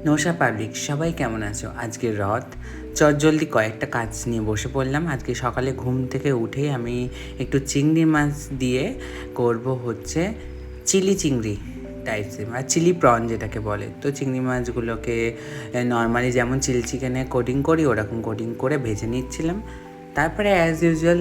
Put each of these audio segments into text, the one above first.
নমস্কার পাবলিক, সবাই কেমন আছো? আজকে রথ, চটজলদি কয়েকটা কাজ নিয়ে বসে পড়লাম। আজকে সকালে ঘুম থেকে উঠেই আমি একটু চিংড়ি মাছ দিয়ে করব হচ্ছে চিলি চিংড়ি টাইপসের, আর চিলি প্রন যেটাকে বলে। তো চিংড়ি মাছগুলোকে নর্মালি যেমন চিলি চিকেনে কোটিং করি ওরকম কোটিং করে ভেজে নিচ্ছিলাম। তারপরে অ্যাজ ইউজুয়াল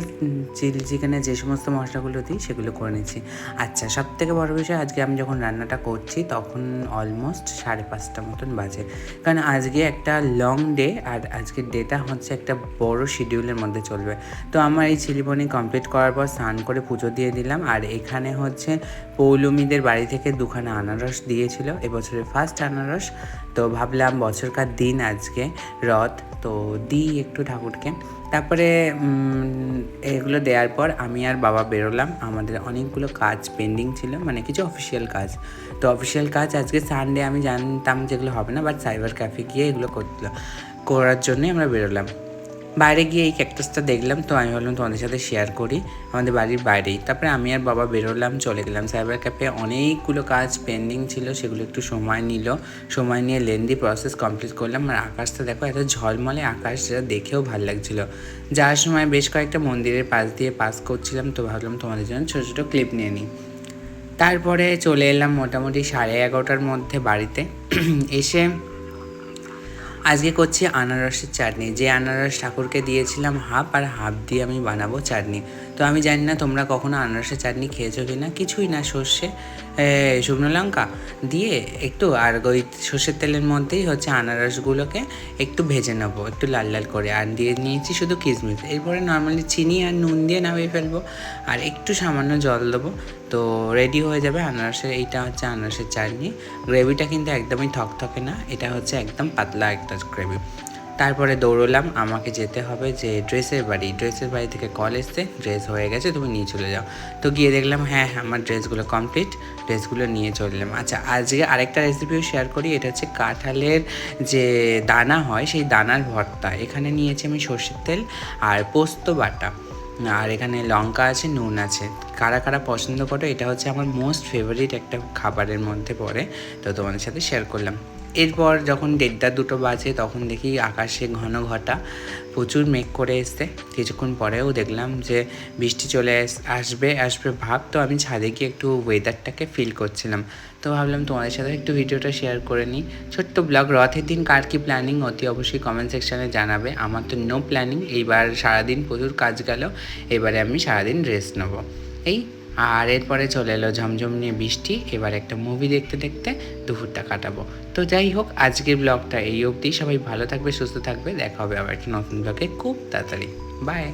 চিলি চিকেনে যে সমস্ত মশলাগুলো দিই সেগুলো করে নিচ্ছি। আচ্ছা, সবথেকে বড় বিষয়, আজকে আমি যখন রান্নাটা করছি তখন অলমোস্ট 5:30 মতন বাজে, কারণ আজকে একটা লং ডে, আর আজকের ডেটা হচ্ছে একটা বড় শিডিউলের মধ্যে চলবে। তো আমার এই চিলি পনির কমপ্লিট করার পর স্নান করে পুজো দিয়ে দিলাম। আর এখানে হচ্ছে পৌলমীদের বাড়ি থেকে 2খানা আনারস দিয়েছিল, এবছরের ফার্স্ট আনারস। তো ভাবলাম বছরকার দিন আজকে রথ, তো দিই একটু ঠাকুরকে। তারপরে এগুলো দেওয়ার পর আমি আর বাবা বেরোলাম। আমাদের অনেকগুলো কাজ পেন্ডিং ছিল, মানে কিছু অফিসিয়াল কাজ। তো অফিসিয়াল কাজ আজকে সানডে, আমি জানতাম যেগুলো হবে না, বাট সাইবার ক্যাফে গিয়ে এগুলো করার জন্যই আমরা বেরোলাম। বাইরে গিয়ে এই ক্যাকটাসটা দেখলাম, তো আমি ভাবলাম তোমাদের সাথে শেয়ার করি, আমাদের বাড়ির বাইরেই। তারপরে আমি আর বাবা বেরোলাম, চলে গেলাম সাইবার ক্যাফে। অনেকগুলো কাজ পেন্ডিং ছিল, সেগুলো একটু সময় নিল। সময় নিয়ে লেন্দি প্রসেস কমপ্লিট করলাম। আর আকাশটা দেখো, এত ঝলমলে আকাশ, যেটা দেখেও ভালো লাগছিল। যাওয়ার সময় বেশ কয়েকটা মন্দিরের পাশ দিয়ে পাস করছিলাম, তো ভাবলাম তোমাদের জন্য ছোটো ছোটো ক্লিপ নিয়ে নিই। তারপরে চলে এলাম মোটামুটি 11:30টার মধ্যে বাড়িতে। এসে আজকে করছি আনারসের চাটনি। যে আনারস ঠাকুরকে দিয়েছিলাম হাফ, আর হাফ দিয়ে আমি বানাবো চাটনি। তো আমি জানি না তোমরা কখনো আনারসের চাটনি খেয়েছো কি না। কিছুই না, সর্ষে, শুকনো লঙ্কা দিয়ে একটু, আর ওই সর্ষের তেলের মধ্যেই হচ্ছে আনারসগুলোকে একটু ভেজে নেবো, একটু লাল লাল করে। আর দিয়ে নিয়েছি শুধু কিশমিশ। এরপরে নর্মালি চিনি আর নুন দিয়ে নামিয়ে ফেলবো, আর একটু সামান্য জল দেবো। তো রেডি হয়ে যাবে আনারসের। এইটা হচ্ছে আনারসের চাটনি। গ্রেভিটা কিন্তু একদমই থকথকে না, এটা হচ্ছে একদম পাতলা একটা গ্রেভি। তারপরে দৌড়লাম, আমাকে যেতে হবে যে ড্রেসের বাড়ি থেকে কল এসছে, ড্রেস হয়ে গেছে, তুমি নিয়ে চলে যাও। তো গিয়ে দেখলাম হ্যাঁ, আমার ড্রেসগুলো কমপ্লিট, ড্রেসগুলো নিয়ে চললাম। আচ্ছা, আজকে আরেকটা রেসিপিও শেয়ার করি। এটা হচ্ছে কাঁঠালের যে দানা হয়, সেই দানার ভর্তা। এখানে নিয়েছি আমি সর্ষের তেল আর পোস্ত বাটা, আর এখানে লঙ্কা আছে, নুন আছে। কারা কারা পছন্দ করো, এটা হচ্ছে আমার মোস্ট ফেভারিট একটা খাবারের মধ্যে পড়ে, তো তোমাদের সাথে শেয়ার করলাম। এরপর যখন 1:30-2 বাজে, তখন দেখি আকাশে ঘন ঘটা, প্রচুর মেঘ করে এসছে। কিছুক্ষণ পরেও দেখলাম যে বৃষ্টি চলে আসবে ভাব। তো আমি ছাদে গিয়ে একটু ওয়েদারটাকে ফিল করছিলাম। তো ভাবলাম তোমাদের সাথে একটু ভিডিওটা শেয়ার করে নিই, ছোট্ট ব্লগ। রথের দিন কার কী প্ল্যানিং অতি অবশ্যই কমেন্ট সেকশানে জানাবে। আমার তো নো প্ল্যানিং, এইবার সারাদিন প্রচুর কাজ গেল, এবারে আমি সারাদিন রেস্ট নেবো এই। আর এরপরে চলে এলো ঝমঝম নিয়ে বৃষ্টি। এবার একটা মুভি দেখতে দেখতে দুপুরটা কাটাবো। তো যাই হোক, আজকের ব্লগটা এই অবধি। সবাই ভালো থাকবে, সুস্থ থাকবে, দেখা হবে আবার একটা নতুন ব্লগে খুব তাড়াতাড়ি। বাই।